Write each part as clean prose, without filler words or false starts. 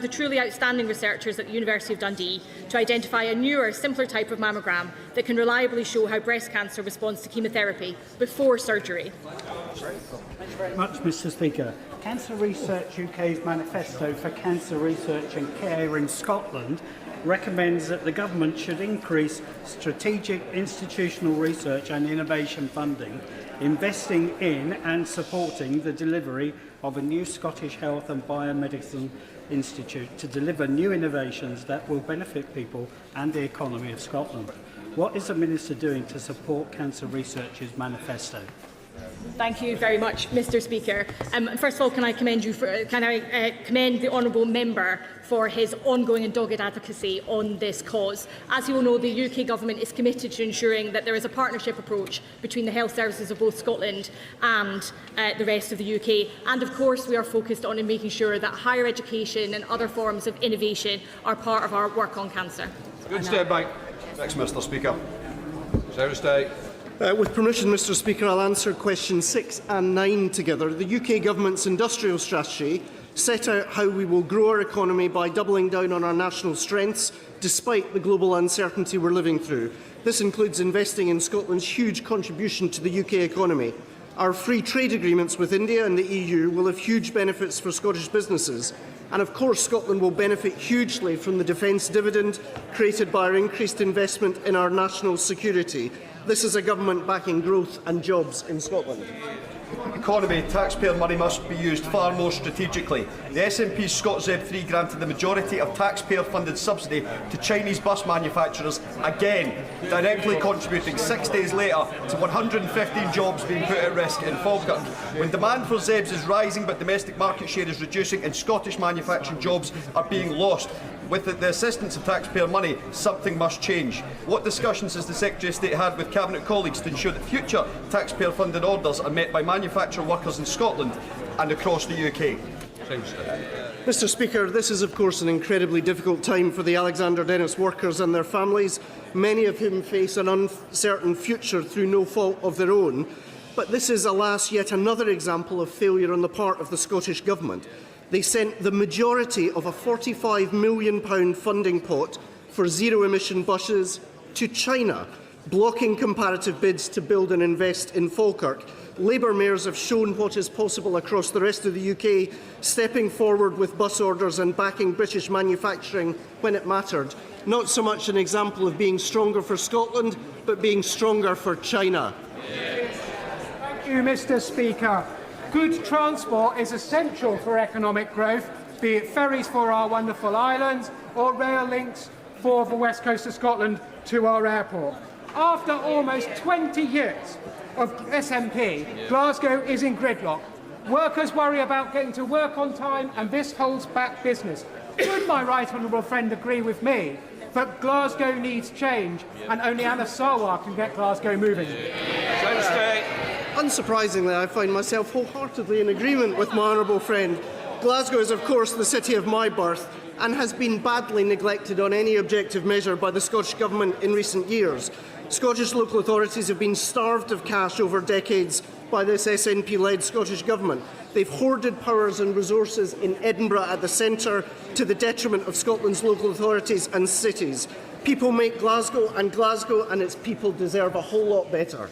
the truly outstanding researchers at the University of Dundee to identify a newer, simpler type of mammogram that can reliably show how breast cancer responds to chemotherapy before surgery. Thank you very much, Mr. Speaker. Cancer Research UK's manifesto for cancer research and care in Scotland recommends that the government should increase strategic institutional research and innovation funding, investing in and supporting the delivery of a new Scottish Health and Biomedicine Institute to deliver new innovations that will benefit people and the economy of Scotland. What is the Minister doing to support Cancer Research's manifesto? Thank you very much, Mr. Speaker. First of all, can I commend the honourable member for his ongoing and dogged advocacy on this cause. As you will know, the UK Government is committed to ensuring that there is a partnership approach between the health services of both Scotland and the rest of the UK. And of course, we are focused on making sure that higher education and other forms of innovation are part of our work on cancer. Good step back. Next, Mr. Speaker. Secretary of State. With permission, Mr. Speaker, I'll answer questions 6 and 9 together. The UK Government's industrial strategy set out how we will grow our economy by doubling down on our national strengths, despite the global uncertainty we're living through. This includes investing in Scotland's huge contribution to the UK economy. Our free trade agreements with India and the EU will have huge benefits for Scottish businesses. And of course, Scotland will benefit hugely from the defence dividend created by our increased investment in our national security. This is a government backing growth and jobs in Scotland. Economy, taxpayer money must be used far more strategically. The SNP's ScotZeb3 granted the majority of taxpayer-funded subsidy to Chinese bus manufacturers again, directly contributing 6 days later to 115 jobs being put at risk in Falkirk. When demand for ZEBs is rising but domestic market share is reducing and Scottish manufacturing jobs are being lost, with the assistance of taxpayer money, something must change. What discussions has the Secretary of State had with Cabinet colleagues to ensure that future taxpayer-funded orders are met by manufacturing workers in Scotland and across the UK? Mr. Speaker, this is of course an incredibly difficult time for the Alexander Dennis workers and their families, many of whom face an uncertain future through no fault of their own. But this is, alas, yet another example of failure on the part of the Scottish Government. They sent the majority of a £45 million funding pot for zero-emission buses to China, blocking comparative bids to build and invest in Falkirk. Labour mayors have shown what is possible across the rest of the UK, stepping forward with bus orders and backing British manufacturing when it mattered. Not so much an example of being stronger for Scotland, but being stronger for China. Thank you, Mr. Speaker. Good transport is essential for economic growth, be it ferries for our wonderful islands or rail links for the west coast of Scotland to our airport. After almost 20 years of SNP, Glasgow is in gridlock. Workers worry about getting to work on time, and this holds back business. Would my right honourable friend agree with me that Glasgow needs change, and only Anna Sarwar can get Glasgow moving? Unsurprisingly, I find myself wholeheartedly in agreement with my honourable friend. Glasgow is, of course, the city of my birth and has been badly neglected on any objective measure by the Scottish Government in recent years. Scottish local authorities have been starved of cash over decades by this SNP-led Scottish Government. They've hoarded powers and resources in Edinburgh at the centre to the detriment of Scotland's local authorities and cities. People make Glasgow and its people deserve a whole lot better.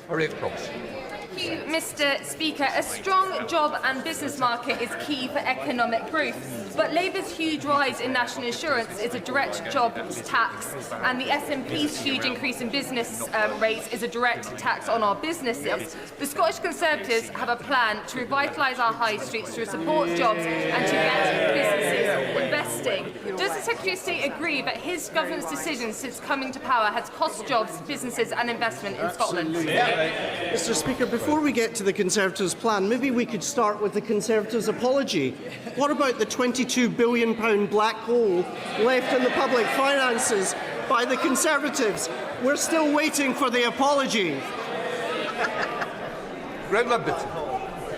Thank you, Mr. Speaker. A strong job and business market is key for economic growth, but Labour's huge rise in national insurance is a direct jobs tax, and the SNP's huge increase in business rates is a direct tax on our businesses. The Scottish Conservatives have a plan to revitalise our high streets to support jobs and to get businesses investing. Does the Secretary of State agree that his government's decision since coming to power has cost jobs, businesses and investment in Scotland? Mr. Speaker, before we get to the Conservatives' plan, maybe we could start with the Conservatives' apology. What about the £22 billion black hole left in the public finances by the Conservatives? We're still waiting for the apology.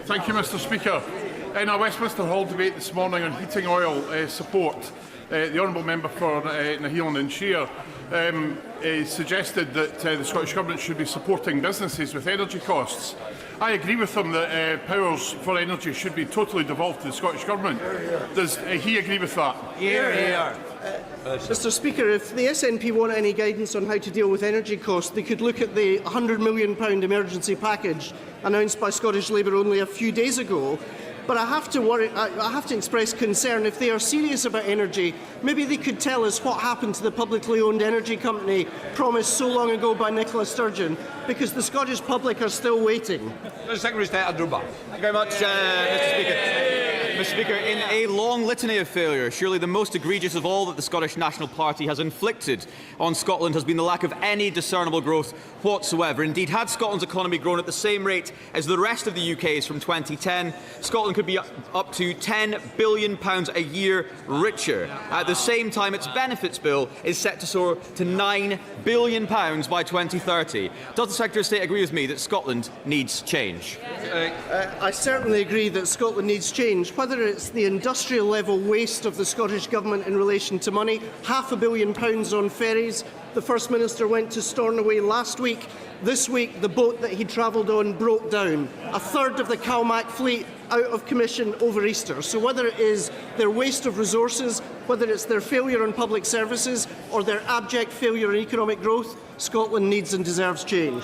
Thank you, Mr. Speaker. In a Westminster Hall debate this morning on heating oil support, the honourable member for Nahealand and Shear suggested that the Scottish Government should be supporting businesses with energy costs. I agree with him that powers for energy should be totally devolved to the Scottish Government. Does he agree with that? Mr Speaker, if the SNP want any guidance on how to deal with energy costs, they could look at the £100 million emergency package announced by Scottish Labour only a few days ago. But I have to express concern. If they are serious about energy, maybe they could tell us what happened to the publicly owned energy company promised so long ago by Nicola Sturgeon, because the Scottish public are still waiting. Thank you very much, Mr Speaker. Mr Speaker, in a long litany of failure, surely the most egregious of all that the Scottish National Party has inflicted on Scotland has been the lack of any discernible growth whatsoever. Indeed, had Scotland's economy grown at the same rate as the rest of the UK's from 2010, Scotland could be up to £10 billion a year richer. At the same time, its benefits bill is set to soar to £9 billion by 2030. Does the Secretary of State agree with me that Scotland needs change? I certainly agree that Scotland needs change. Whether it's the industrial level waste of the Scottish Government in relation to money, £500 million on ferries. The First Minister went to Stornoway last week. This week, the boat that he travelled on broke down. A third of the CalMac fleet out of commission over Easter. So whether it is their waste of resources, whether it's their failure on public services, or their abject failure in economic growth, Scotland needs and deserves change.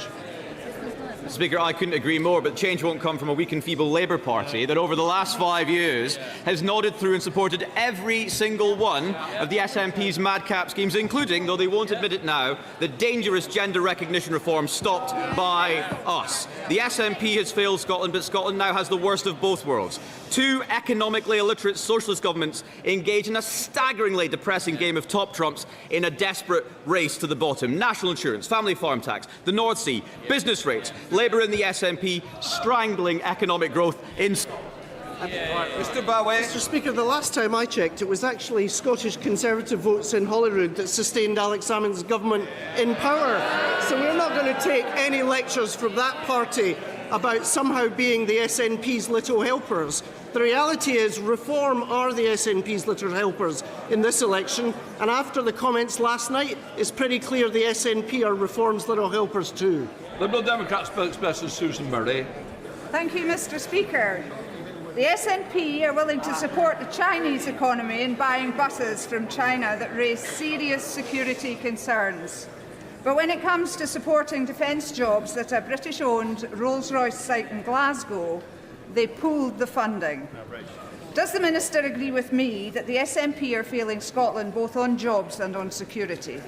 Mr Speaker, I couldn't agree more, but change won't come from a weak and feeble Labour Party that over the last 5 years has nodded through and supported every single one of the SNP's madcap schemes, including, though they won't admit it now, the dangerous gender recognition reform stopped by us. The SNP has failed Scotland, but Scotland now has the worst of both worlds. Two economically illiterate socialist governments engage in a staggeringly depressing game of top trumps in a desperate race to the bottom. National insurance, family farm tax, the North Sea, business rates, Labour and the SNP strangling economic growth in Mr Speaker, the last time I checked, it was actually Scottish Conservative votes in Holyrood that sustained Alex Salmond's government in power. So we're not going to take any lectures from that party about somehow being the SNP's little helpers. The reality is Reform are the SNP's little helpers in this election, and after the comments last night, it's pretty clear the SNP are Reform's little helpers too. Liberal Democrat spokesperson Susan Murray. Thank you, Mr Speaker. The SNP are willing to support the Chinese economy in buying buses from China that raise serious security concerns. But when it comes to supporting defence jobs at a British-owned Rolls-Royce site in Glasgow, they pulled the funding. Does the Minister agree with me that the SNP are failing Scotland both on jobs and on security?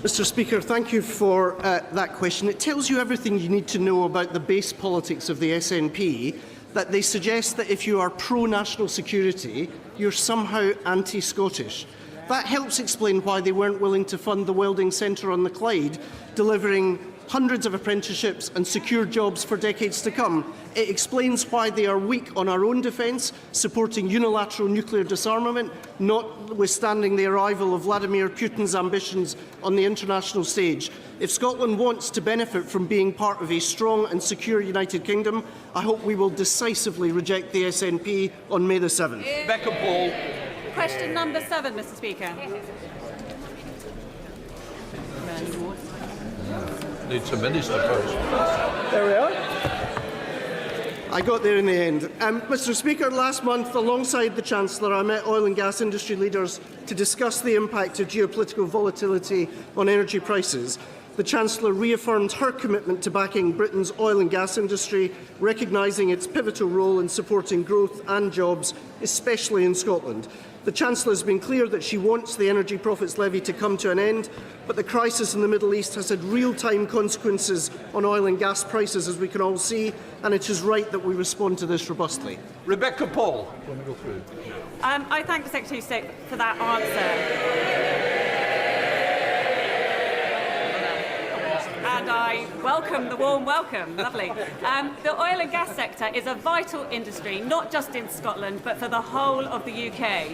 Mr Speaker, thank you for that question. It tells you everything you need to know about the base politics of the SNP, that they suggest that if you are pro-national security, you're somehow anti-Scottish. That helps explain why they weren't willing to fund the Welding Centre on the Clyde, delivering hundreds of apprenticeships and secure jobs for decades to come. It explains why they are weak on our own defence, supporting unilateral nuclear disarmament, notwithstanding the arrival of Vladimir Putin's ambitions on the international stage. If Scotland wants to benefit from being part of a strong and secure United Kingdom, I hope we will decisively reject the SNP on May the 7th. Becca Paul. Question number 7, Mr Speaker. Needs a minister first. There we are. I got there in the end. Mr Speaker, last month, alongside the Chancellor, I met oil and gas industry leaders to discuss the impact of geopolitical volatility on energy prices. The Chancellor reaffirmed her commitment to backing Britain's oil and gas industry, recognising its pivotal role in supporting growth and jobs, especially in Scotland. The Chancellor has been clear that she wants the Energy Profits Levy to come to an end, but the crisis in the Middle East has had real-time consequences on oil and gas prices, as we can all see, and it is right that we respond to this robustly. Rebecca Paul. Want to go through? I thank the Secretary of State for that answer. And I welcome the warm welcome. Lovely. The oil and gas sector is a vital industry, not just in Scotland, but for the whole of the UK.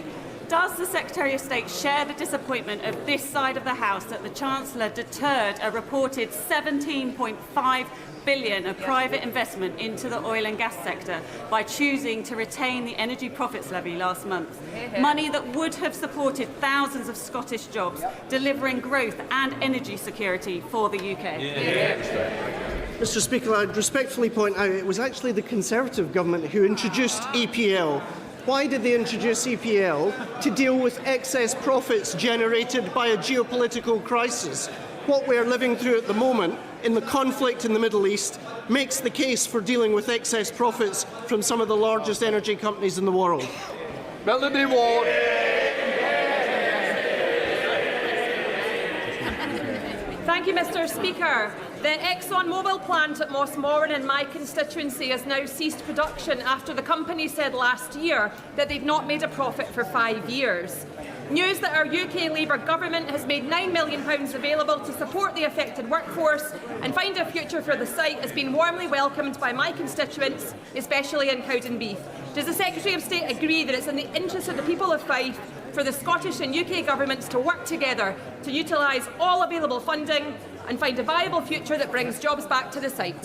Does the Secretary of State share the disappointment of this side of the House that the Chancellor deterred a reported £17.5 billion of private investment into the oil and gas sector by choosing to retain the Energy Profits Levy last month? Money that would have supported thousands of Scottish jobs, delivering growth and energy security for the UK. Mr Speaker, I'd respectfully point out it was actually the Conservative government who introduced EPL. Why did they introduce EPL? To deal with excess profits generated by a geopolitical crisis. What we're living through at the moment in the conflict in the Middle East makes the case for dealing with excess profits from some of the largest energy companies in the world. Melanie Ward. Thank you, Mr Speaker. The ExxonMobil plant at Mossmoran in my constituency has now ceased production after the company said last year that they've not made a profit for 5 years. News that our UK Labour government has made £9 million available to support the affected workforce and find a future for the site has been warmly welcomed by my constituents, especially in Cowdenbeath. Does the Secretary of State agree that it's in the interest of the people of Fife for the Scottish and UK governments to work together to utilise all available funding and find a viable future that brings jobs back to the site?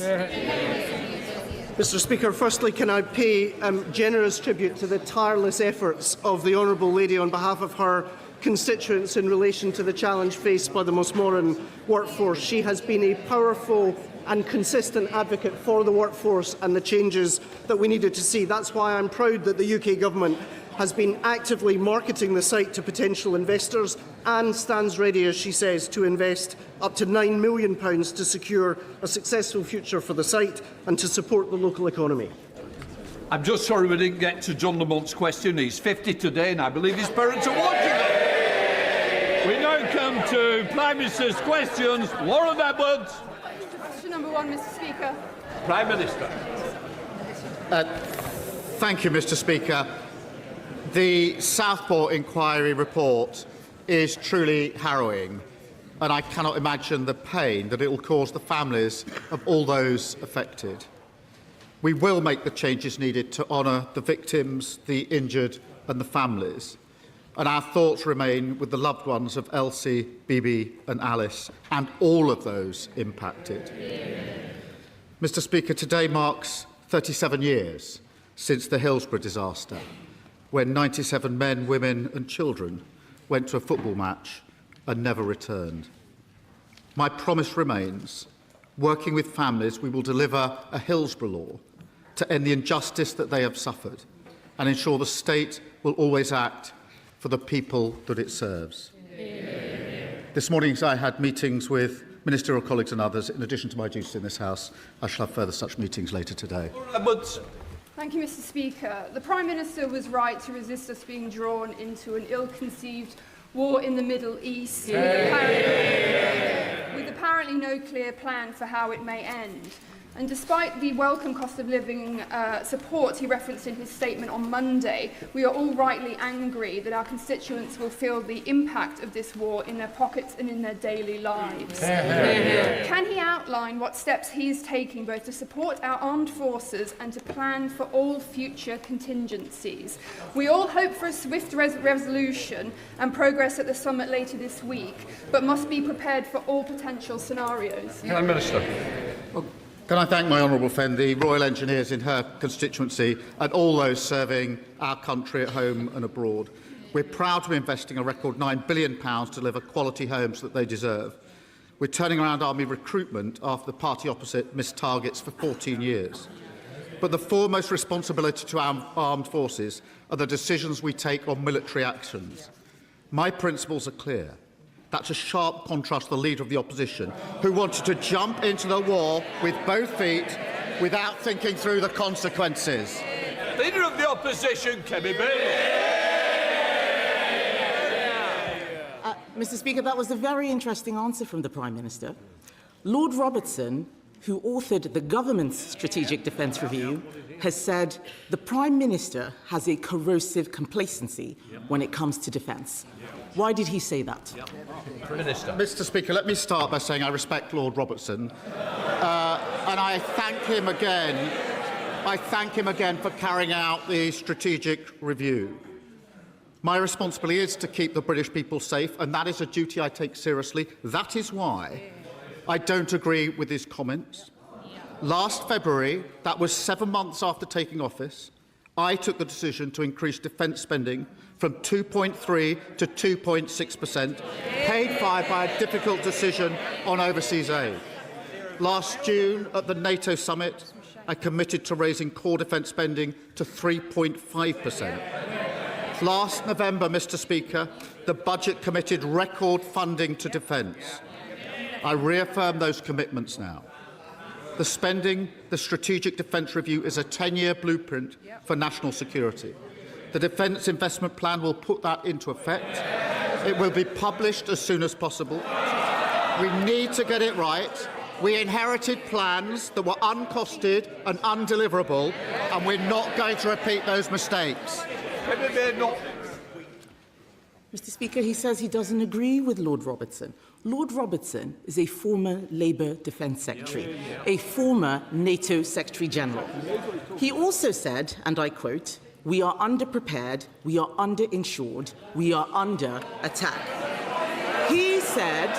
Mr Speaker, firstly, can I pay generous tribute to the tireless efforts of the Honourable Lady on behalf of her constituents in relation to the challenge faced by the Mossmoran workforce. She has been a powerful and consistent advocate for the workforce and the changes that we needed to see. That's why I'm proud that the UK Government has been actively marketing the site to potential investors and stands ready, as she says, to invest up to £9 million to secure a successful future for the site and to support the local economy. I'm just sorry we didn't get to John Lamont's question. He's 50 today and I believe his parents are watching it. We now come to Prime Minister's questions. Lauren Edwards. Question number 1, Mr Speaker. Prime Minister. Thank you, Mr Speaker. The Southport inquiry report is truly harrowing, and I cannot imagine the pain that it will cause the families of all those affected. We will make the changes needed to honour the victims, the injured and the families, and our thoughts remain with the loved ones of Elsie, Bibi and Alice, and all of those impacted. Mr Speaker, today marks 37 years since the Hillsborough disaster, when 97 men, women and children went to a football match and never returned. My promise remains, working with families, we will deliver a Hillsborough law to end the injustice that they have suffered and ensure the state will always act for the people that it serves. This morning I had meetings with ministerial colleagues and others. In addition to my duties in this House, I shall have further such meetings later today. Thank you, Mr Speaker. The Prime Minister was right to resist us being drawn into an ill-conceived war in the Middle East with apparently no clear plan for how it may end. And despite the welcome cost of living support he referenced in his statement on Monday, we are all rightly angry that our constituents will feel the impact of this war in their pockets and in their daily lives. Can he outline what steps he is taking both to support our armed forces and to plan for all future contingencies? We all hope for a swift resolution and progress at the summit later this week, but must be prepared for all potential scenarios. Prime Minister. Can I thank my honourable friend, the Royal Engineers in her constituency, and all those serving our country at home and abroad. We're proud to be investing a record £9 billion to deliver quality homes that they deserve. We're turning around army recruitment after the party opposite missed targets for 14 years. But the foremost responsibility to our armed forces are the decisions we take on military actions. My principles are clear. That's a sharp contrast to the Leader of the Opposition, who wanted to jump into the war with both feet without thinking through the consequences. Leader of the Opposition, Kemi Bill. Mr Speaker, that was a very interesting answer from the Prime Minister. Lord Robertson, who authored the government's Strategic Defence Review, has said the Prime Minister has a corrosive complacency when it comes to defence. Why did he say that? Minister. Mr Speaker, let me start by saying I respect Lord Robertson and I thank him again. I thank him again for carrying out the strategic review. My responsibility is to keep the British people safe, and that is a duty I take seriously. That is why I don't agree with his comments. Last February, that was 7 months after taking office, I took the decision to increase defence spending from 2.3 to 2.6%, paid for by a difficult decision on overseas aid. Last June, at the NATO summit, I committed to raising core defence spending to 3.5%. Last November, Mr Speaker, the budget committed record funding to defence. I reaffirm those commitments now. The Strategic Defence Review is a 10-year blueprint for national security. The Defence Investment Plan will put that into effect. It will be published as soon as possible. We need to get it right. We inherited plans that were uncosted and undeliverable, and we're not going to repeat those mistakes. Mr Speaker, he says he doesn't agree with Lord Robertson. Lord Robertson is a former Labour Defence Secretary, a former NATO Secretary-General. He also said, and I quote, "We are underprepared, we are underinsured, we are under attack." He said...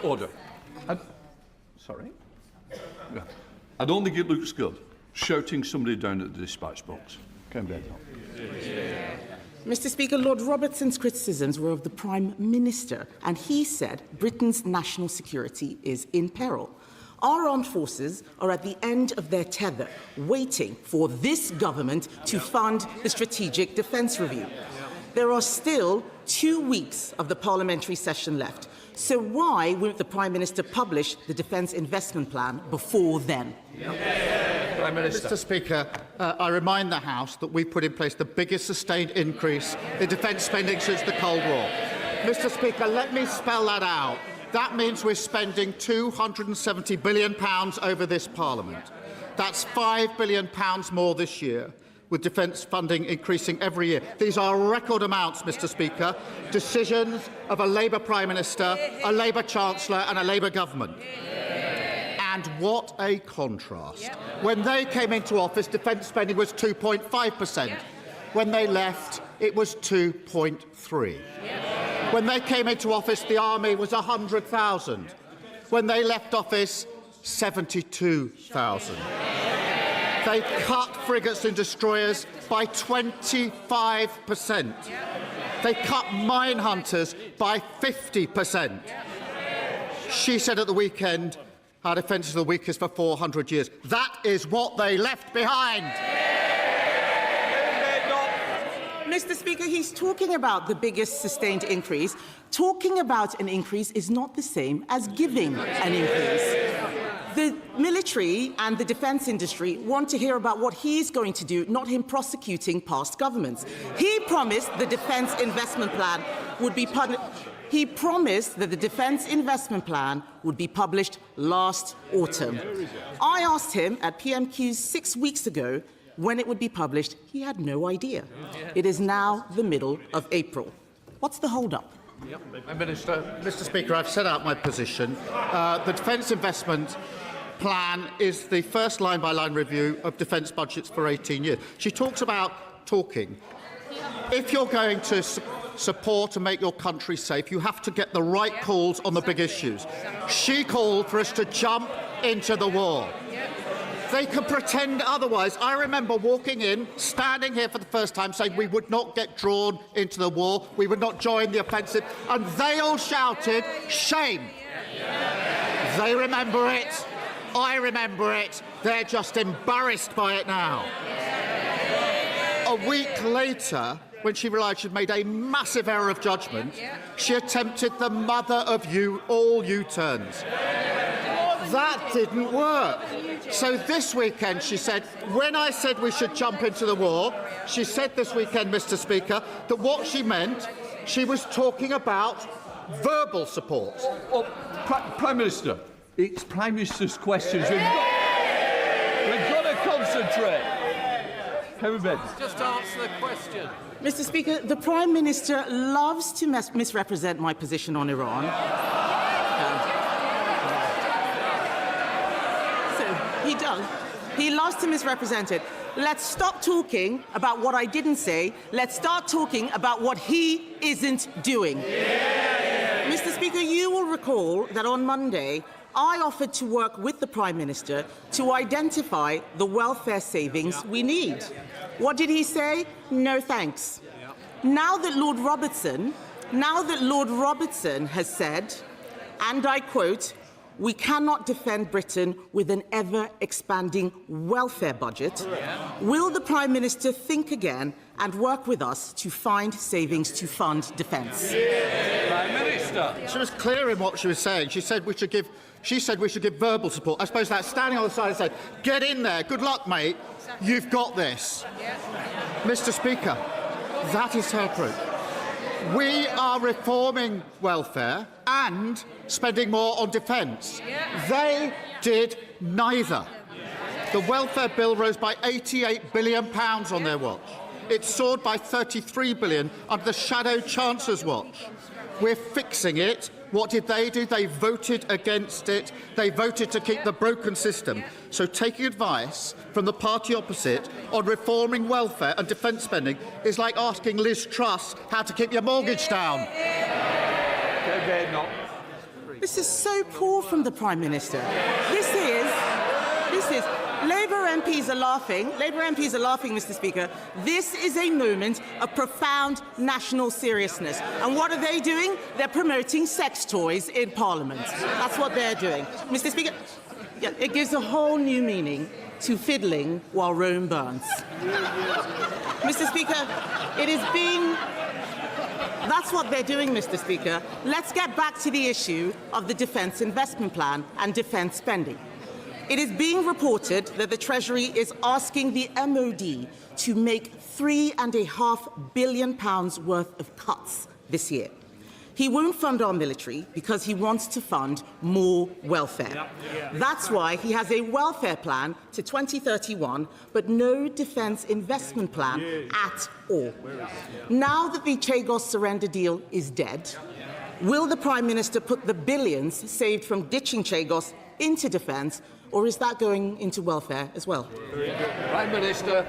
Order. Sorry? Yeah. I don't think it looks good, shouting somebody down at the dispatch box. Come back on. Mr Speaker, Lord Robertson's criticisms were of the Prime Minister, and he said Britain's national security is in peril. Our armed forces are at the end of their tether, waiting for this government to fund the Strategic Defence Review. There are still 2 weeks of the parliamentary session left. So why won't the Prime Minister publish the Defence Investment Plan before then? Prime Minister. Mr Speaker, I remind the House that we put in place the biggest sustained increase in defence spending since the Cold War. Mr Speaker, let me spell that out. That means we're spending £270 billion over this Parliament. That's £5 billion more this year, with defence funding increasing every year. These are record amounts, Mr Speaker, decisions of a Labour Prime Minister, a Labour Chancellor and a Labour government. And what a contrast. When they came into office, defence spending was 2.5%. When they left, it was 2.3%. When they came into office, the army was 100,000. When they left office, 72,000. They cut frigates and destroyers by 25%. They cut mine hunters by 50%. She said at the weekend, our defence is the weakest for 400 years. That is what they left behind. Mr Speaker, he's talking about the biggest sustained increase. Talking about an increase is not the same as giving an increase. The military and the defence industry want to hear about what he's going to do, not him prosecuting past governments. He promised the Defence Investment Plan would be He promised that the Defence Investment Plan would be published last autumn. I asked him at PMQs 6 weeks ago when it would be published. He had no idea. It is now the middle of April. What's the hold-up? Mr Speaker, I've set out my position. The Defence Investment Plan is the first line-by-line review of defence budgets for 18 years. She talks about talking. If you're going to support and make your country safe, you have to get the right calls on the big issues. She called for us to jump into the war. They can pretend otherwise. I remember walking in, standing here for the first time, saying we would not get drawn into the war, we would not join the offensive, and they all shouted, shame. They remember it. I remember it. They're just embarrassed by it now. A week later, when she realised she'd made a massive error of judgment, she attempted the mother of all U-turns. That didn't work. So this weekend she said, when I said we should jump into the war, she said this weekend, Mr Speaker, that what she meant, she was talking about verbal support. Prime Minister, it's Prime Minister's questions. We've got to concentrate. Just answer the question. Mr Speaker, the Prime Minister loves to misrepresent my position on Iran. He does. He loves to misrepresent it. Let's stop talking about what I didn't say. Let's start talking about what he isn't doing. Mr Speaker, you will recall that on Monday, I offered to work with the Prime Minister to identify the welfare savings we need. What did he say? No thanks. Now that Lord Robertson has said, and I quote, "We cannot defend Britain with an ever-expanding welfare budget." Will the Prime Minister think again and work with us to find savings to fund defence? Prime Minister. She was clear in what she was saying. She said we should give verbal support. I suppose that's standing on the side and saying, "Get in there. Good luck, mate. You've got this." Mr. Speaker, that is her approach. We are reforming welfare and spending more on defence. They did neither. The welfare bill rose by £88 billion on their watch. It soared by £33 billion under the Shadow Chancellor's watch. We're fixing it. What did they do? They voted against it. They voted to keep the broken system. So taking advice from the party opposite on reforming welfare and defence spending is like asking Liz Truss how to keep your mortgage down. This is so poor from the Prime Minister. This is Labour MPs are laughing. Labour MPs are laughing, Mr. Speaker. This is a moment of profound national seriousness. And what are they doing? They're promoting sex toys in Parliament. That's what they're doing. Mr. Speaker, it gives a whole new meaning to fiddling while Rome burns. Mr. Speaker, it is being... That's what they're doing, Mr. Speaker. Let's get back to the issue of the Defence Investment Plan and defence spending. It is being reported that the Treasury is asking the MOD to make £3.5 billion worth of cuts this year. He won't fund our military because he wants to fund more welfare. That's why he has a welfare plan to 2031, but no defence investment plan at all. Now that the Chagos surrender deal is dead, will the Prime Minister put the billions saved from ditching Chagos into defence, or is that going into welfare as well? Prime Minister.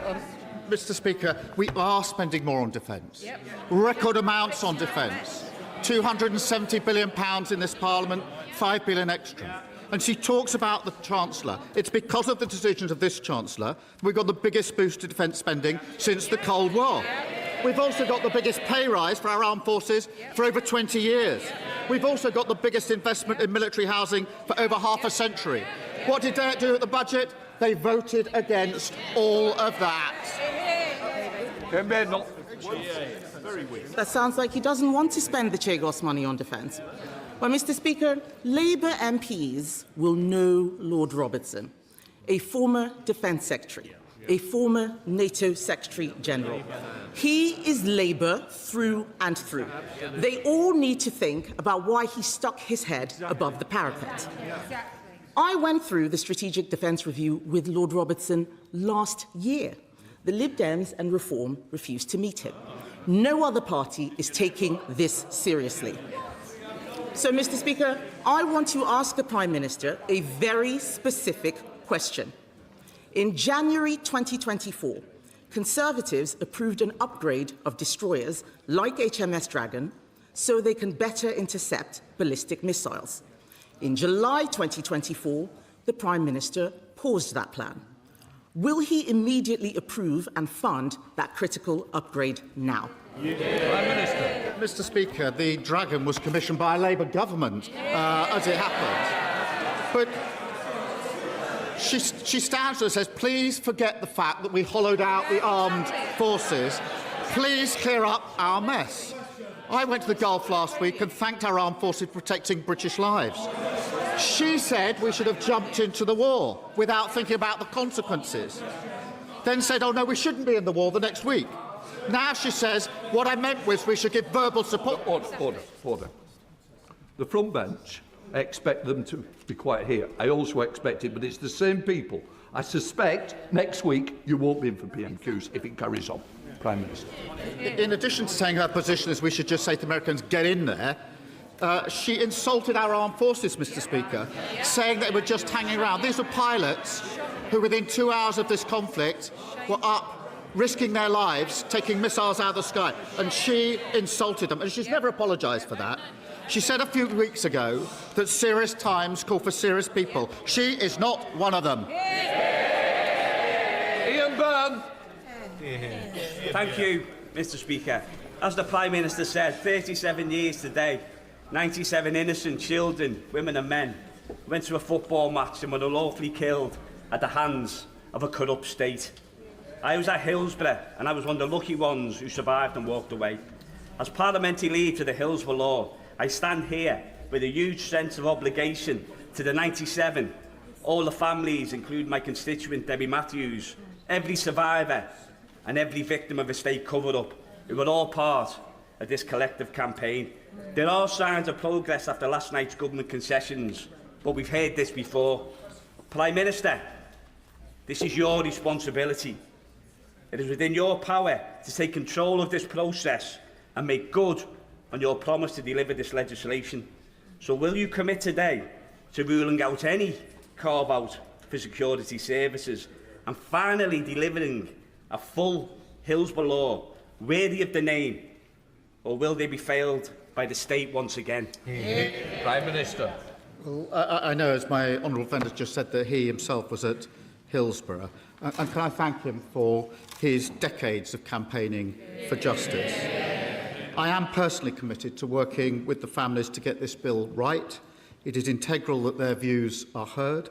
Mr. Speaker, we are spending more on defence. Record amounts on defence. £270 billion in this Parliament, £5 billion extra. And she talks about the Chancellor. It's because of the decisions of this Chancellor that we've got the biggest boost to defence spending since the Cold War. We've also got the biggest pay rise for our armed forces for over 20 years. We've also got the biggest investment in military housing for over half a century. What did they do at the budget? They voted against all of that. That sounds like he doesn't want to spend the Chagos money on defence. Well, Mr. Speaker, Labour MPs will know Lord Robertson, a former Defence Secretary, a former NATO Secretary General. He is Labour through and through. They all need to think about why he stuck his head above the parapet. I went through the Strategic Defence Review with Lord Robertson last year. The Lib Dems and Reform refused to meet him. No other party is taking this seriously. So, Mr. Speaker, I want to ask the Prime Minister a very specific question. In January 2024, Conservatives approved an upgrade of destroyers like HMS Dragon so they can better intercept ballistic missiles. In July 2024, the Prime Minister paused that plan. Will he immediately approve and fund that critical upgrade now? Prime Minister. Mr. Speaker, the Dragon was commissioned by a Labour government, as it happened. But she stands and says, please forget the fact that we hollowed out the armed forces. Please clear up our mess. I went to the Gulf last week and thanked our armed forces for protecting British lives. She said we should have jumped into the war without thinking about the consequences. Then said, oh no, we shouldn't be in the war the next week. Now she says, what I meant was we should give verbal support. Order. The front bench, I expect them to be quiet here. I also expect it, but it's the same people. I suspect next week you won't be in for PMQs if it carries on. Prime Minister. In addition to saying her position is we should just say to Americans, get in there, she insulted our armed forces, Mr. Speaker, saying they were just hanging around. These were pilots who, within 2 hours of this conflict, were up, risking their lives, taking missiles out of the sky, and she insulted them. And she's never apologised for that. She said a few weeks ago that serious times call for serious people. She is not one of them. Ian Byrne. Thank you, Mr. Speaker. As the Prime Minister said, 37 years today 97 innocent children, women and men went to a football match and were unlawfully killed at the hands of a corrupt state. I was at Hillsborough and I was one of the lucky ones who survived and walked away. As parliamentary lead to the Hillsborough Law, I stand here with a huge sense of obligation to the 97, all the families, including my constituent Debbie Matthews, every survivor and every victim of a state cover-up, who were all part of this collective campaign. There are signs of progress after last night's government concessions, but we've heard this before. Prime Minister, this is your responsibility. It is within your power to take control of this process and make good on your promise to deliver this legislation. So will you commit today to ruling out any carve-out for security services and finally delivering a full Hillsborough Law worthy of the name, or will they be failed by the state once again? Prime Minister. Well, I know, as my honourable friend has just said, that he himself was at Hillsborough. And can I thank him for his decades of campaigning for justice. I am personally committed to working with the families to get this bill right. It is integral that their views are heard.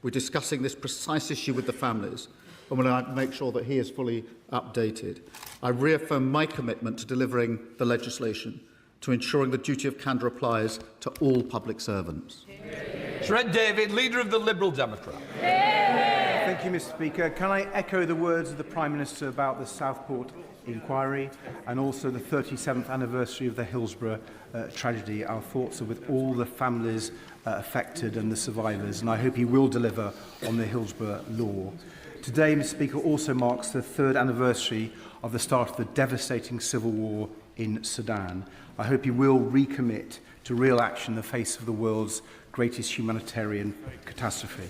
We're discussing this precise issue with the families, and we'll make sure that he is fully updated. I reaffirm my commitment to delivering the legislation, to ensuring the duty of candour applies to all public servants. Fred David, Leader of the Liberal Democrat. Thank you, Mr. Speaker. Can I echo the words of the Prime Minister about the Southport inquiry and also the 37th anniversary of the Hillsborough tragedy? Our thoughts are with all the families affected and the survivors, and I hope he will deliver on the Hillsborough Law. Today, Mr. Speaker, also marks the 3rd anniversary of the start of the devastating civil war in Sudan. I hope he will recommit to real action in the face of the world's greatest humanitarian catastrophe.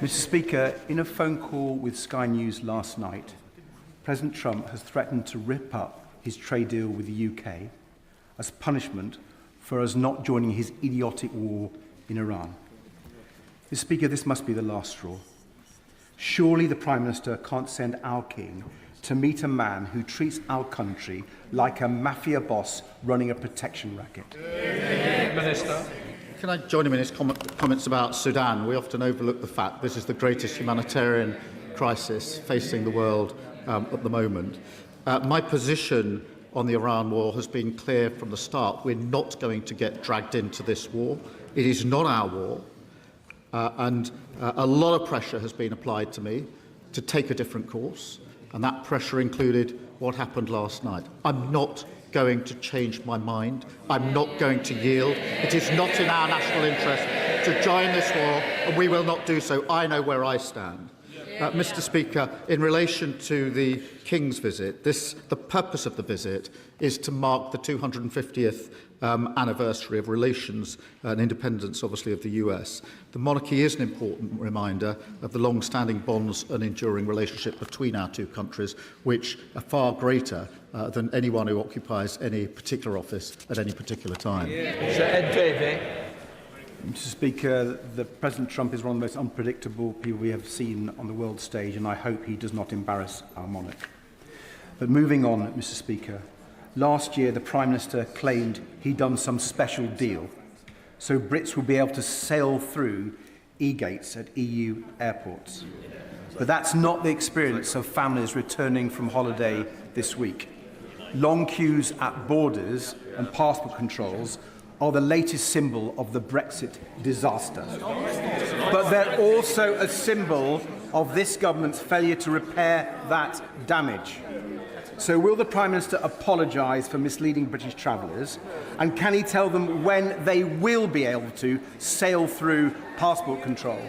Mr. Speaker, in a phone call with Sky News last night, President Trump has threatened to rip up his trade deal with the UK as punishment for us not joining his idiotic war in Iran. Mr. Speaker, this must be the last straw. Surely the Prime Minister can't send our King to meet a man who treats our country like a mafia boss running a protection racket. Minister. Can I join him in his comments about Sudan? We often overlook the fact this is the greatest humanitarian crisis facing the world at the moment. My position on the Iran war has been clear from the start. We're not going to get dragged into this war. It is not our war. And a lot of pressure has been applied to me to take a different course. And that pressure included what happened last night. I'm not going to change my mind. I'm not going to yield. It is not in our national interest to join this war, and we will not do so. I know where I stand. Mr. Speaker, in relation to the King's visit, the purpose of the visit is to mark the 250th anniversary of relations and independence, obviously, of the US. The monarchy is an important reminder of the long-standing bonds and enduring relationship between our two countries, which are far greater than anyone who occupies any particular office at any particular time. Sir Ed Davey. Mr. Speaker, President Trump is one of the most unpredictable people we have seen on the world stage, and I hope he does not embarrass our monarch. But moving on, Mr. Speaker, last year the Prime Minister claimed he'd done some special deal, so Brits will be able to sail through e-gates at EU airports. But that's not the experience of families returning from holiday this week. Long queues at borders and passport controls are the latest symbol of the Brexit disaster. But they're also a symbol of this government's failure to repair that damage. So will the Prime Minister apologise for misleading British travellers? And can he tell them when they will be able to sail through passport control?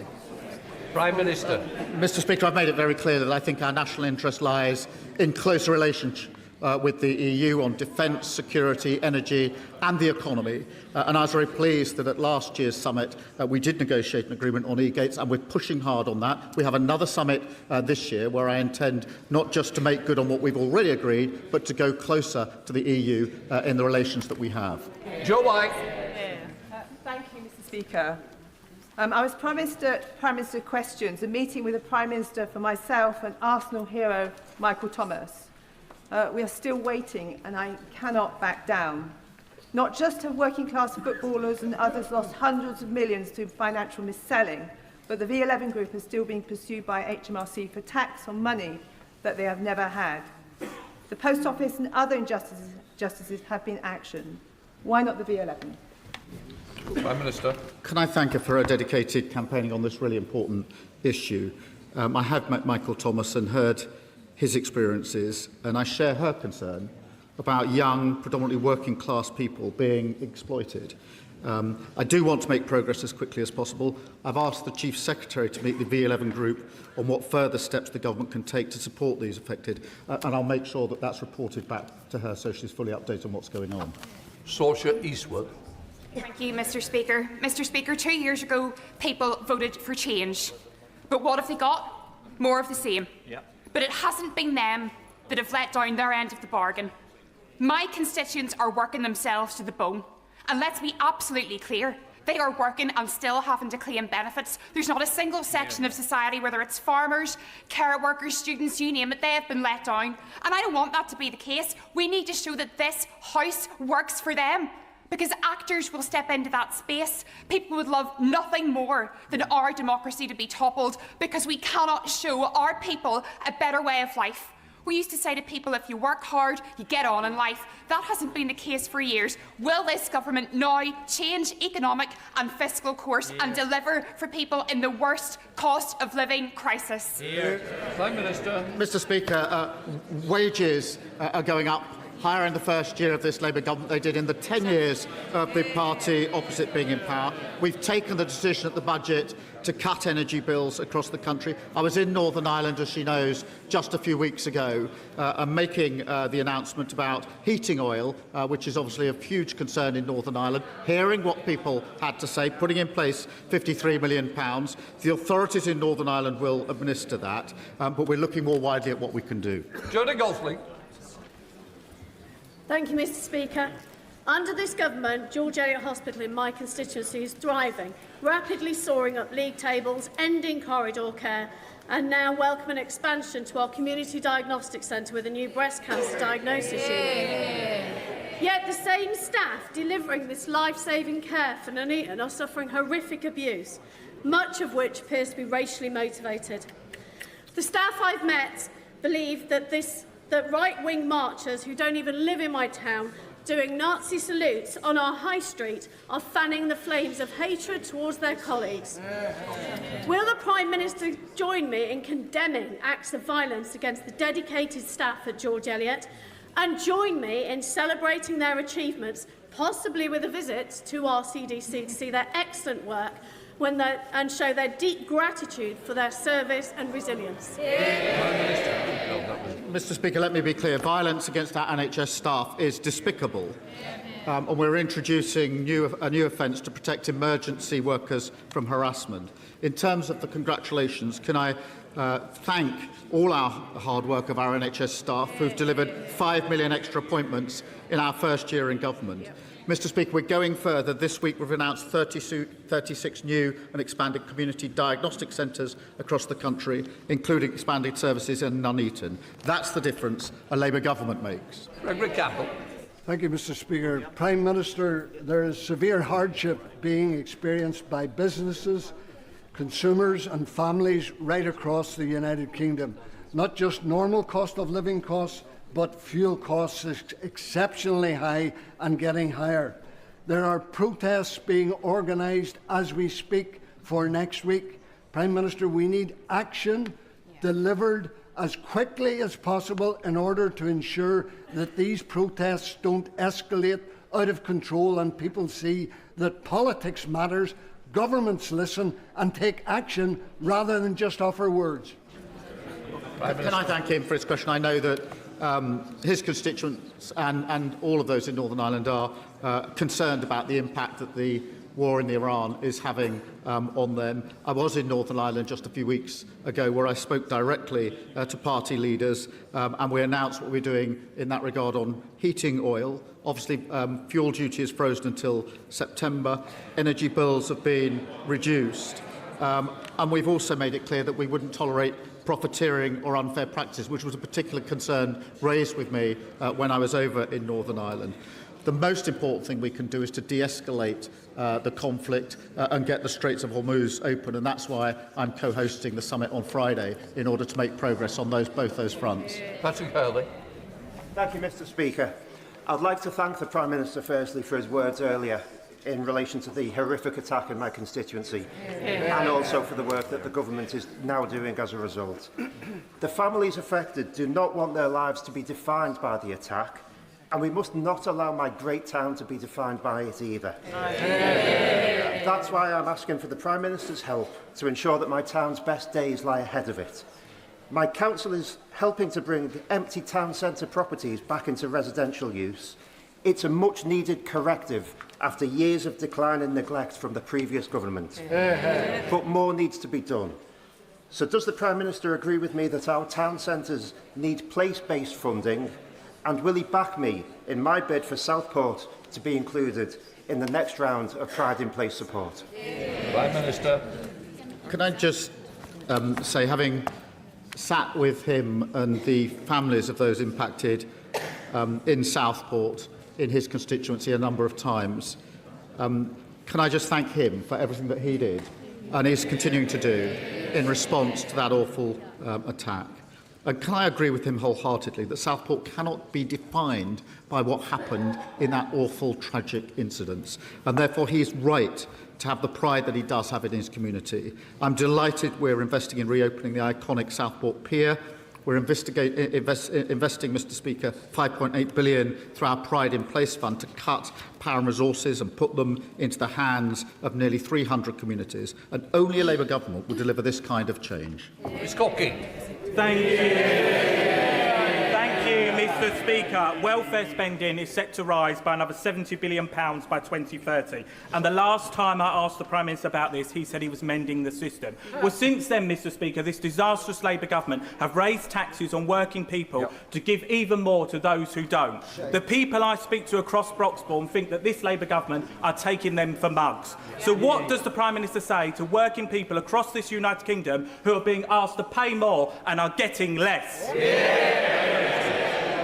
Prime Minister. Mr. Speaker, I've made it very clear that I think our national interest lies in closer relationship with the EU on defence, security, energy and the economy. And I was very pleased that at last year's summit we did negotiate an agreement on e-gates, and we're pushing hard on that. We have another summit this year where I intend not just to make good on what we've already agreed, but to go closer to the EU in the relations that we have. Joe White. Thank you, Mr. Speaker. I was promised Prime Minister questions, a meeting with the Prime Minister for myself and Arsenal hero Michael Thomas. We are still waiting, and I cannot back down. Not just have working-class footballers and others lost hundreds of millions to financial mis-selling, but the V11 group is still being pursued by HMRC for tax on money that they have never had. The Post Office and other injustices have been actioned. Why not the V11? Prime Minister. Can I thank her for her dedicated campaigning on this really important issue? I have met Michael Thomas and heard his experiences, and I share her concern about young, predominantly working-class people being exploited. I do want to make progress as quickly as possible. I've asked the Chief Secretary to meet the V11 group on what further steps the government can take to support these affected, and I'll make sure that that's reported back to her so she's fully updated on what's going on. Saoirse Eastwood. Thank you, Mr. Speaker. Mr. Speaker, 2 years ago, people voted for change. But what have they got? More of the same. Yep. But it hasn't been them that have let down their end of the bargain. My constituents are working themselves to the bone. And let's be absolutely clear, they are working and still having to claim benefits. There's not a single section of society, whether it's farmers, care workers, students, you name it, they have been let down. And I don't want that to be the case. We need to show that this House works for them, because actors will step into that space. People would love nothing more than our democracy to be toppled, because we cannot show our people a better way of life. We used to say to people, if you work hard, you get on in life. That hasn't been the case for years. Will this government now change economic and fiscal course and deliver for people in the worst cost of living crisis? Prime Minister. Mr. Speaker, wages are going up higher in the first year of this Labour government they did in the 10 years of the party opposite being in power. We've taken the decision at the budget to cut energy bills across the country. I was in Northern Ireland, as she knows, just a few weeks ago, making the announcement about heating oil, which is obviously of huge concern in Northern Ireland, hearing what people had to say, putting in place £53 million. The authorities in Northern Ireland will administer that, but we're looking more widely at what we can do. Jodie Gosling. Thank you, Mr. Speaker. Under this government, George Eliot Hospital in my constituency is thriving, rapidly soaring up league tables, ending corridor care, and now welcome an expansion to our community diagnostic centre with a new breast cancer diagnosis unit. Yet the same staff delivering this life-saving care for Nuneaton are suffering horrific abuse, much of which appears to be racially motivated. The staff I've met believe that right-wing marchers who don't even live in my town doing Nazi salutes on our high street are fanning the flames of hatred towards their colleagues. Will the Prime Minister join me in condemning acts of violence against the dedicated staff at George Eliot and join me in celebrating their achievements, possibly with a visit to our CDC to see their excellent work and show their deep gratitude for their service and resilience? Mr. Speaker, let me be clear. Violence against our NHS staff is despicable, and we're introducing a new offence to protect emergency workers from harassment. In terms of the congratulations, can I thank all our hard work of our NHS staff who've delivered 5 million extra appointments in our first year in government. Mr. Speaker, we're going further. This week we've announced 36 new and expanded community diagnostic centres across the country, including expanded services in Nuneaton. That's the difference a Labour government makes. Gregory Campbell. Thank you, Mr. Speaker. Prime Minister, there is severe hardship being experienced by businesses, consumers and families right across the United Kingdom. Not just normal cost of living costs, but fuel costs is exceptionally high and getting higher. There are protests being organised as we speak for next week. Prime Minister, we need action delivered as quickly as possible in order to ensure that these protests don't escalate out of control and people see that politics matters, governments listen and take action rather than just offer words. Can I thank him for his question? I know that his constituents and all of those in Northern Ireland are concerned about the impact that the war in Iran is having on them. I was in Northern Ireland just a few weeks ago where I spoke directly to party leaders and we announced what we're doing in that regard on heating oil. Obviously, fuel duty is frozen until September. Energy bills have been reduced. And we've also made it clear that we wouldn't tolerate profiteering or unfair practices, which was a particular concern raised with me when I was over in Northern Ireland. The most important thing we can do is to de-escalate the conflict and get the Straits of Hormuz open, and that's why I'm co-hosting the summit on Friday in order to make progress on both those fronts. Patrick Hurley. Thank you, Mr. Speaker. I'd like to thank the Prime Minister firstly for his words earlier in relation to the horrific attack in my constituency, and also for the work that the government is now doing as a result. The families affected do not want their lives to be defined by the attack, and we must not allow my great town to be defined by it either. That's why I'm asking for the Prime Minister's help to ensure that my town's best days lie ahead of it. My council is helping to bring empty town centre properties back into residential use. It's a much-needed corrective after years of decline and neglect from the previous government. But more needs to be done. So does the Prime Minister agree with me that our town centres need place-based funding, and will he back me in my bid for Southport to be included in the next round of Pride in Place support? Prime Minister. Can I just say, having sat with him and the families of those impacted in Southport, in his constituency a number of times, can I just thank him for everything that he did and is continuing to do in response to that awful attack? And can I agree with him wholeheartedly that Southport cannot be defined by what happened in that awful, tragic incident, and therefore he is right to have the pride that he does have in his community. I'm delighted we're investing in reopening the iconic Southport Pier. We're investing, Mr. Speaker, £5.8 billion through our Pride in Place Fund to cut power and resources and put them into the hands of nearly 300 communities. And only a Labour government will deliver this kind of change. Ms. Cocking. Thank you. Thank you, Mr. Speaker. Welfare spending is set to rise by another £70 billion by 2030. And the last time I asked the Prime Minister about this, he said he was mending the system. Well, since then, Mr. Speaker, this disastrous Labour government have raised taxes on working people to give even more to those who don't. The people I speak to across Broxbourne think that this Labour government are taking them for mugs. So what does the Prime Minister say to working people across this United Kingdom who are being asked to pay more and are getting less?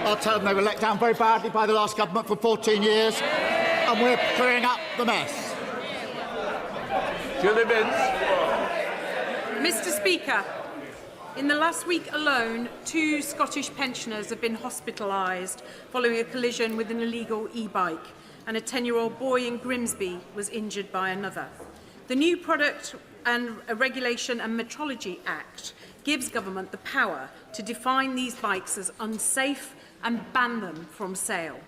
I'll tell them they were let down very badly by the last government for 14 years, and we're clearing up the mess. Julie Binns. Mr. Speaker, in the last week alone, 2 Scottish pensioners have been hospitalised following a collision with an illegal e-bike, and a 10-year-old boy in Grimsby was injured by another. The new Product and Regulation and Metrology Act gives government the power to define these bikes as unsafe and ban them from sale.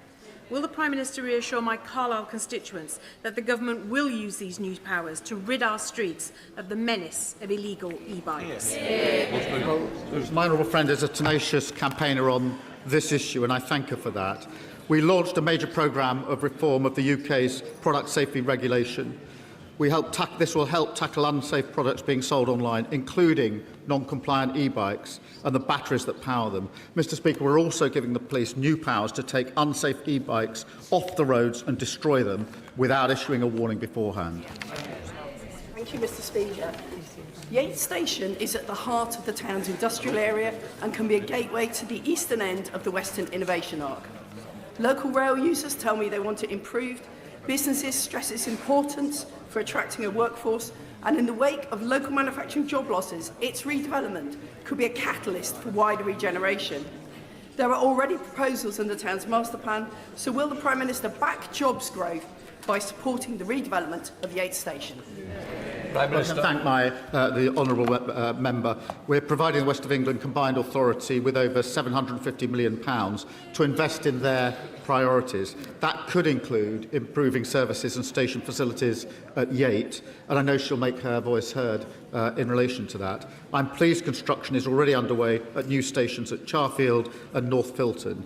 Will the Prime Minister reassure my Carlisle constituents that the government will use these new powers to rid our streets of the menace of illegal e-bikes? My honourable friend is a tenacious campaigner on this issue, and I thank her for that. We launched a major programme of reform of the UK's product safety regulation. This will help tackle unsafe products being sold online, including non-compliant e-bikes and the batteries that power them. Mr. Speaker, we're also giving the police new powers to take unsafe e-bikes off the roads and destroy them without issuing a warning beforehand. Thank you, Mr. Speaker. Yates Station is at the heart of the town's industrial area and can be a gateway to the eastern end of the Western Innovation Arc. Local rail users tell me they want it improved. Businesses stress its importance for attracting a workforce, and in the wake of local manufacturing job losses, its redevelopment could be a catalyst for wider regeneration. There are already proposals in the town's master plan, so will the Prime Minister back jobs growth by supporting the redevelopment of Yates Station? Prime Minister. I thank the honourable member. We're providing the West of England Combined Authority with over £750 million to invest in their priorities. That could include improving services and station facilities at Yate, and I know she'll make her voice heard in relation to that. I'm pleased construction is already underway at new stations at Charfield and North Filton.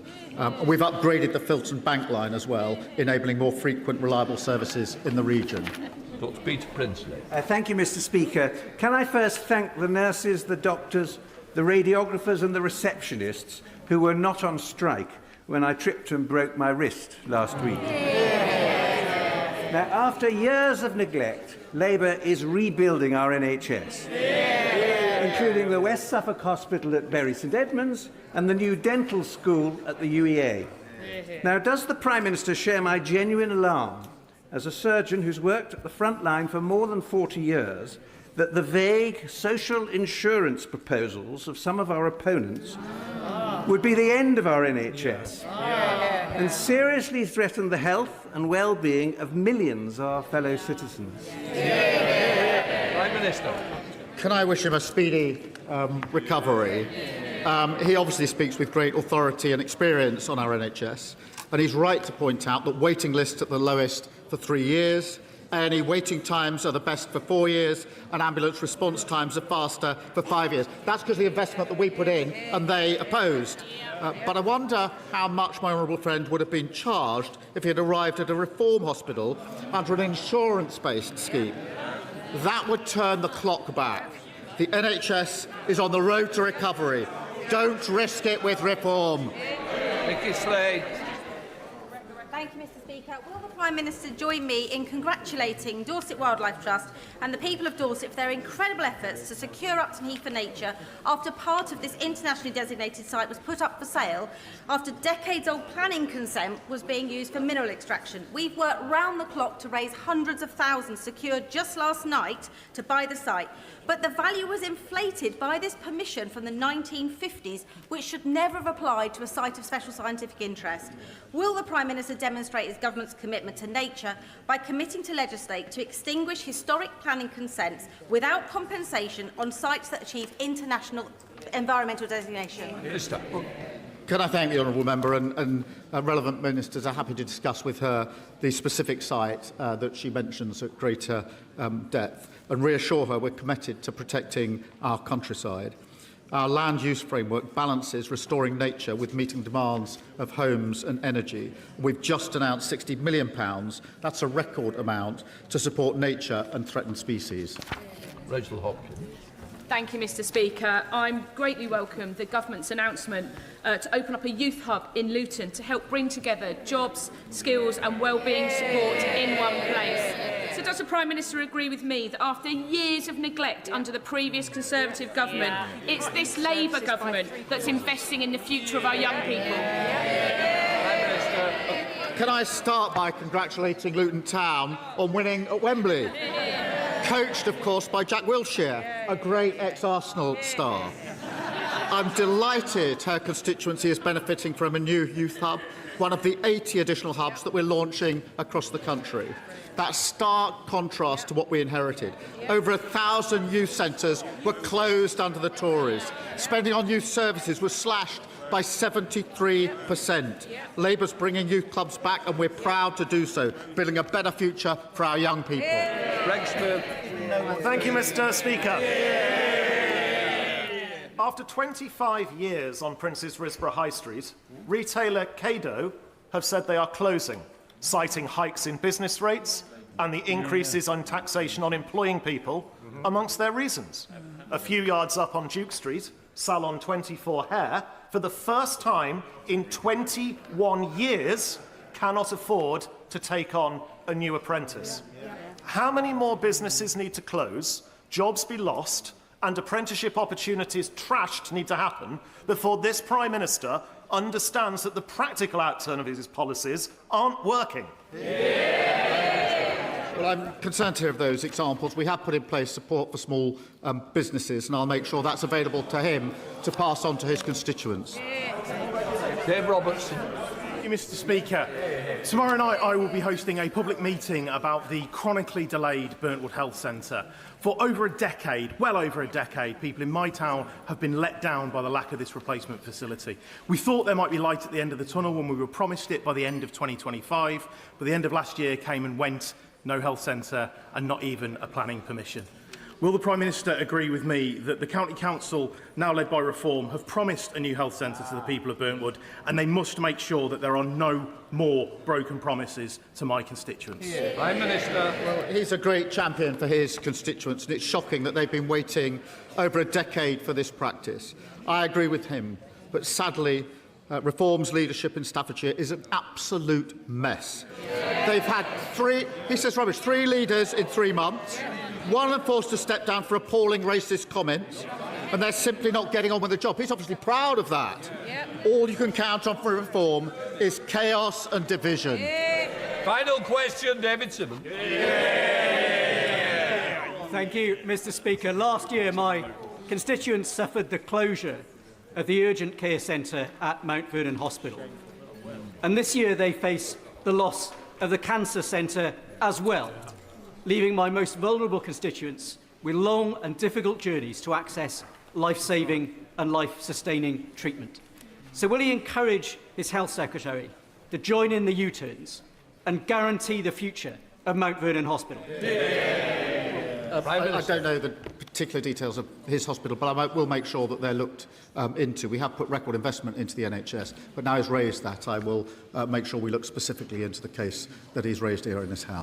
We've upgraded the Filton Bank line as well, enabling more frequent, reliable services in the region. Dr. Peter Prinsley. Thank you, Mr. Speaker. Can I first thank the nurses, the doctors, the radiographers and the receptionists who were not on strike when I tripped and broke my wrist last week. Now, after years of neglect, Labour is rebuilding our NHS, including the West Suffolk Hospital at Bury St Edmunds and the new dental school at the UEA. Now, does the Prime Minister share my genuine alarm, as a surgeon who's worked at the front line for more than 40 years, that the vague social insurance proposals of some of our opponents would be the end of our NHS and seriously threaten the health and well-being of millions of our fellow citizens? Prime Minister. Can I wish him a speedy recovery? He obviously speaks with great authority and experience on our NHS, and he's right to point out that waiting lists are the lowest for 3 years, A&E waiting times are the best for 4 years, and ambulance response times are faster for 5 years. That's because of the investment that we put in and they opposed. But I wonder how much my honourable friend would have been charged if he had arrived at a reform hospital under an insurance-based scheme. That would turn the clock back. The NHS is on the road to recovery. Don't risk it with reform. Nicky Slade. Thank you, Mr. Speaker. Will the Prime Minister join me in congratulating Dorset Wildlife Trust and the people of Dorset for their incredible efforts to secure Upton Heath for nature after part of this internationally designated site was put up for sale after decades-old planning consent was being used for mineral extraction? We've worked round the clock to raise hundreds of thousands secured just last night to buy the site. But the value was inflated by this permission from the 1950s, which should never have applied to a site of special scientific interest. Will the Prime Minister demonstrate his government's commitment to nature by committing to legislate to extinguish historic planning consents without compensation on sites that achieve international environmental designation? Minister. Can I thank the honourable member, and relevant ministers are happy to discuss with her the specific site that she mentions at greater depth, and reassure her we're committed to protecting our countryside. Our land use framework balances restoring nature with meeting demands of homes and energy. We've just announced £60 million. That's a record amount to support nature and threatened species. Rachel Hopkins. Thank you, Mr. Speaker. I greatly welcome the government's announcement to open up a youth hub in Luton to help bring together jobs, skills and wellbeing support in one place. So does the Prime Minister agree with me that after years of neglect under the previous Conservative government, it's this Labour government that's investing in the future of our young people? Can I start by congratulating Luton Town on winning at Wembley? Coached, of course, by Jack Wilshere, a great ex-Arsenal star. I'm delighted her constituency is benefiting from a new youth hub, one of the 80 additional hubs that we're launching across the country. That stark contrast to what we inherited. Over 1,000 youth centres were closed under the Tories. Spending on youth services was slashed by 73%. Labour's bringing youth clubs back, and we're proud to do so, building a better future for our young people. Greg Smith. Thank you, Mr. Speaker. After 25 years on Prince's Risborough High Street, retailer Cado have said they are closing, citing hikes in business rates and the increases on taxation on employing people amongst their reasons. A few yards up on Duke Street, Salon 24 Hair, for the first time in 21 years, cannot afford to take on a new apprentice. How many more businesses need to close, jobs be lost, and apprenticeship opportunities trashed need to happen before this Prime Minister understands that the practical outturn of his policies aren't working? Well, I'm concerned to hear of those examples. We have put in place support for small businesses, and I'll make sure that's available to him to pass on to his constituents. Dave Robertson. Thank you, Mr. Speaker. Tomorrow night I will be hosting a public meeting about the chronically delayed Burntwood Health Centre. For over a decade, well over a decade, people in my town have been let down by the lack of this replacement facility. We thought there might be light at the end of the tunnel when we were promised it by the end of 2025, but the end of last year came and went, no health centre and not even a planning permission. Will the Prime Minister agree with me that the County Council, now led by Reform, have promised a new health centre to the people of Burntwood, and they must make sure that there are no more broken promises to my constituents? Prime Minister. Well, he's a great champion for his constituents, and it's shocking that they've been waiting over a decade for this practice. I agree with him, but sadly, Reform's leadership in Staffordshire is an absolute mess. They've had three leaders in 3 months. One of them forced to step down for appalling racist comments. and they're simply not getting on with the job. He's obviously proud of that. All you can count on for reform is chaos and division. Final question, David Simmons. Thank you, Mr. Speaker. Last year, my constituents suffered the closure of the urgent care centre at Mount Vernon Hospital. And this year they face the loss of the cancer centre as well, leaving my most vulnerable constituents with long and difficult journeys to access life-saving and life-sustaining treatment. So will he encourage his Health Secretary to join in the U-turns and guarantee the future of Mount Vernon Hospital? I don't know the particular details of his hospital, but I will make sure that they're looked into. We have put record investment into the NHS, but now he's raised that, I will make sure we look specifically into the case that he's raised here in this House.